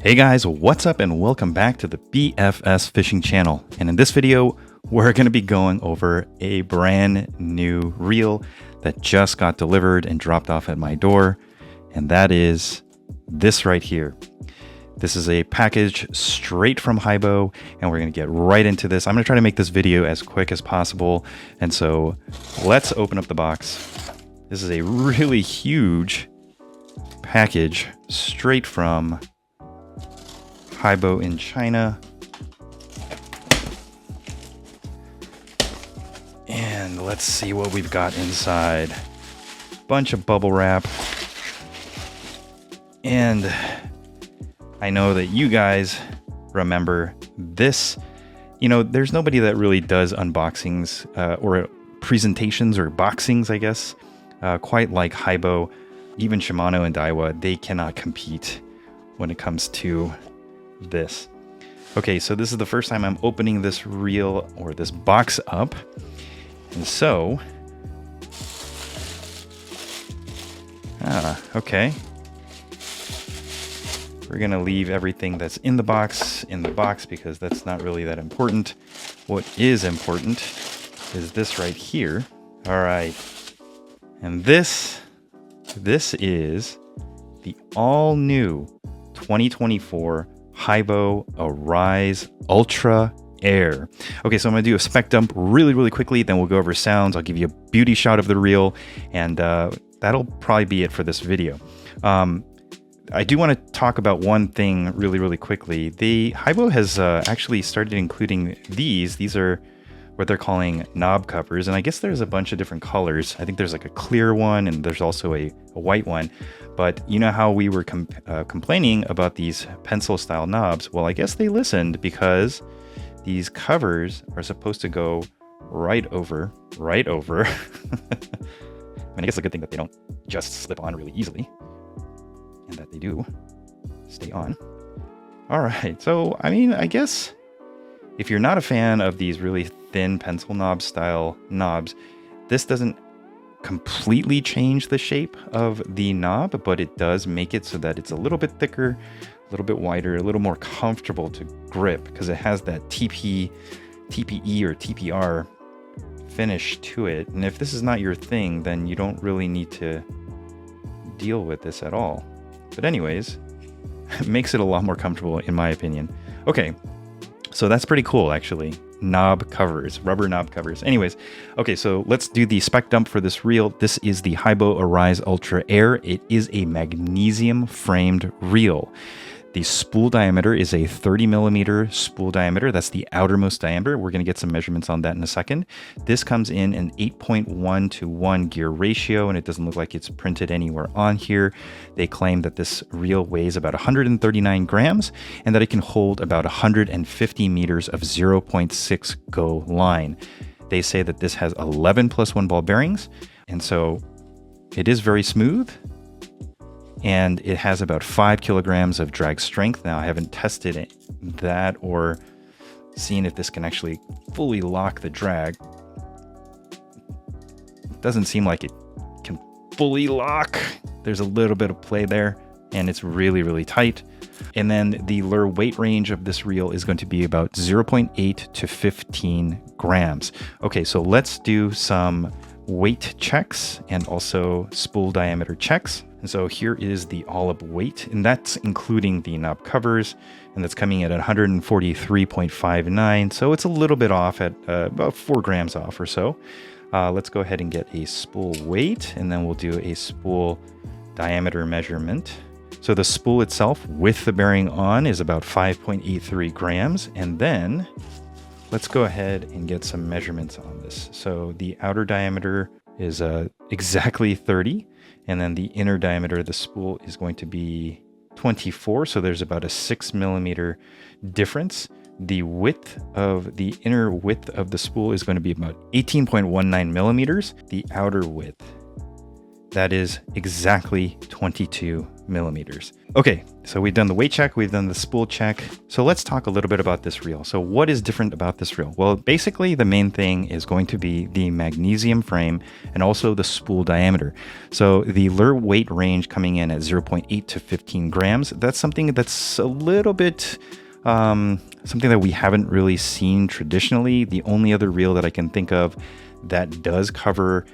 Hey guys, what's up and welcome back to the BFS Fishing Channel. And in this video, we're going to be going over a brand new reel that just got delivered and dropped off at my door. And that is this right here. This is a package straight from Haibo, and we're going to get right into this. I'm going to try to make this video as quick as possible. And so let's open up the box. This is a really huge package straight from Haibo in China. And let's see what we've got inside. Bunch of bubble wrap. And I know that you guys remember this. You know, there's nobody that really does unboxings or presentations or boxings, I guess, quite like Haibo. Even Shimano and Daiwa, they cannot compete when it comes to this. Okay, so this is the first time I'm opening this reel or this box up. And so, okay. We're gonna leave everything that's in the box because that's not really that important. What is important is this right here. All right. And this is the all new 2024 Haibo Arise Ultra Air. Okay, so I'm going to do a spec dump really quickly, then we'll go over sounds. I'll give you a beauty shot of the reel, and that'll probably be it for this video. I do want to talk about one thing really quickly. The Haibo has actually started including these. These are what they're calling knob covers, and I guess there's a bunch of different colors. I think there's like a clear one, and there's also a white one. But you know how we were complaining about these pencil style knobs? Well, I guess they listened, because these covers are supposed to go right over. I mean, I guess it's a good thing that they don't just slip on really easily, and that they do stay on. All right, so I mean, I guess if you're not a fan of these really thin pencil knob style knobs, this doesn't completely change the shape of the knob, but it does make it so that it's a little bit thicker, a little bit wider, a little more comfortable to grip, because it has that TPE or TPR finish to it. And if this is not your thing, then you don't really need to deal with this at all. But anyways, it makes it a lot more comfortable in my opinion. Okay, so that's pretty cool actually. Knob covers, rubber knob covers. Anyways, okay, so let's do the spec dump for this reel. This is the Haibo Arise Ultra Air. It is a magnesium framed reel. The spool diameter is a 30 millimeter spool diameter. That's the outermost diameter. We're going to get some measurements on that in a second. This comes in an 8.1:1 gear ratio, and it doesn't look like it's printed anywhere on here. They claim that this reel weighs about 139 grams and that it can hold about 150 meters of 0.6 go line. They say that this has 11 +1 ball bearings, and so it is very smooth. And it has about 5 kilograms of drag strength. Now, I haven't tested that or seen if this can actually fully lock the drag. It doesn't seem like it can fully lock. There's a little bit of play there, and it's really tight. And then the lure weight range of this reel is going to be about 0.8 to 15 grams. Okay, so let's do some weight checks and also spool diameter checks. And so here is the all-up weight, and that's including the knob covers, and that's coming at 143.59. So it's a little bit off at about 4 grams off or so. Let's go ahead and get a spool weight, and then we'll do a spool diameter measurement. So the spool itself with the bearing on is about 5.83 grams. And then let's go ahead and get some measurements on this. So the outer diameter is exactly 30. And then the inner diameter of the spool is going to be 24. So there's about a 6 millimeter difference. The inner width of the spool is going to be about 18.19 millimeters. The outer width, that is exactly 22 millimeters. Okay, so we've done the weight check, we've done the spool check. So let's talk a little bit about this reel. So what is different about this reel? Well, basically the main thing is going to be the magnesium frame and also the spool diameter. So the lure weight range coming in at 0.8 to 15 grams, that's something that's a little bit something that we haven't really seen traditionally. The only other reel that I can think of that does cover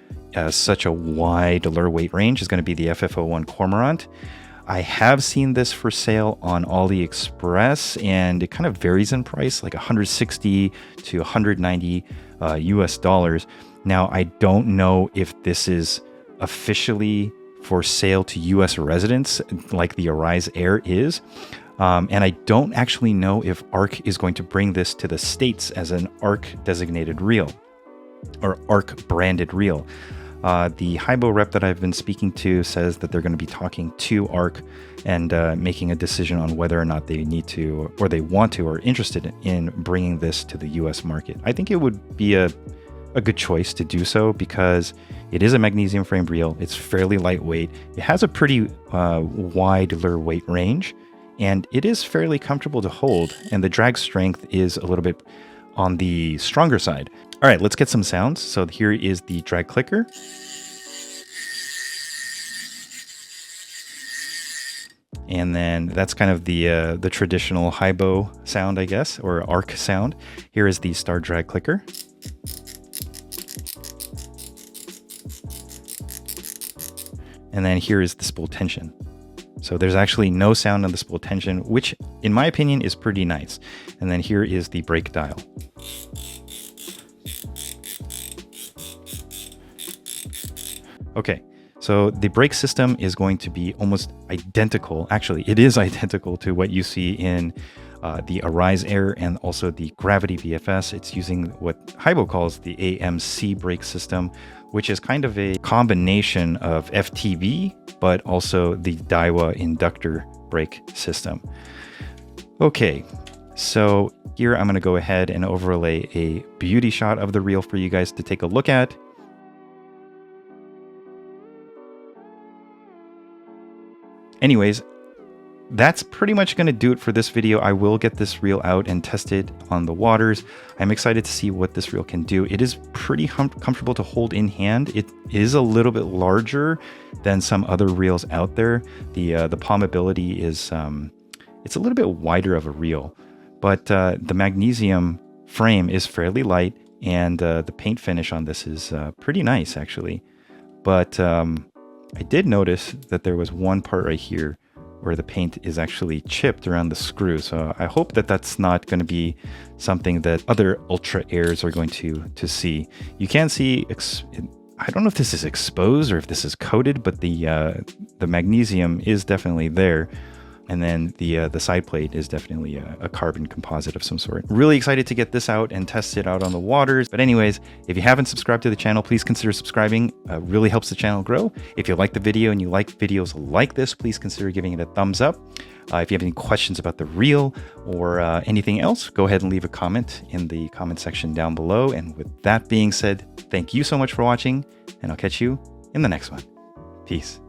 such a wide lure weight range is going to be the FF01 Cormorant. I have seen this for sale on AliExpress, and it kind of varies in price, like 160 to 190 US dollars. Now, I don't know if this is officially for sale to US residents like the Arise Air is. And I don't actually know if ARC is going to bring this to the States as an ARC designated reel or ARC branded reel. The Haibo rep that I've been speaking to says that they're going to be talking to ARC and making a decision on whether or not they need to, or they want to, or are interested in bringing this to the US market. I think it would be a good choice to do so because it is a magnesium framed reel. It's fairly lightweight. It has a pretty wide lure weight range, and it is fairly comfortable to hold, and the drag strength is a little bit on the stronger side. All right, let's get some sounds. So here is the drag clicker. And then that's kind of the traditional Haibo sound, I guess, or ARC sound. Here is the star drag clicker. And then here is the spool tension. So there's actually no sound on the spool tension, which in my opinion is pretty nice. And then here is the brake dial. Okay, so the brake system is going to be almost identical. Actually, it is identical to what you see in the Arise Air and also the Gravity BFS. It's using what Haibo calls the AMC brake system, which is kind of a combination of FTB, but also the Daiwa inductor brake system. Okay, so here I'm going to go ahead and overlay a beauty shot of the reel for you guys to take a look at. Anyways, that's pretty much going to do it for this video. I will get this reel out and test it on the waters. I'm excited to see what this reel can do. It is pretty comfortable to hold in hand. It is a little bit larger than some other reels out there. The palmability is it's a little bit wider of a reel, but the magnesium frame is fairly light, and the paint finish on this is pretty nice actually. But I did notice that there was one part right here where the paint is actually chipped around the screw. So I hope that that's not going to be something that other Ultra Airs are going to see. You can see, I don't know if this is exposed or if this is coated, but the magnesium is definitely there. And then the side plate is definitely a carbon composite of some sort. Really excited to get this out and test it out on the waters. But anyways, if you haven't subscribed to the channel, please consider subscribing. Really helps the channel grow. If you like the video and you like videos like this, please consider giving it a thumbs up. If you have any questions about the reel or anything else, go ahead and leave a comment in the comment section down below. And with that being said, thank you so much for watching, and I'll catch you in the next one. Peace.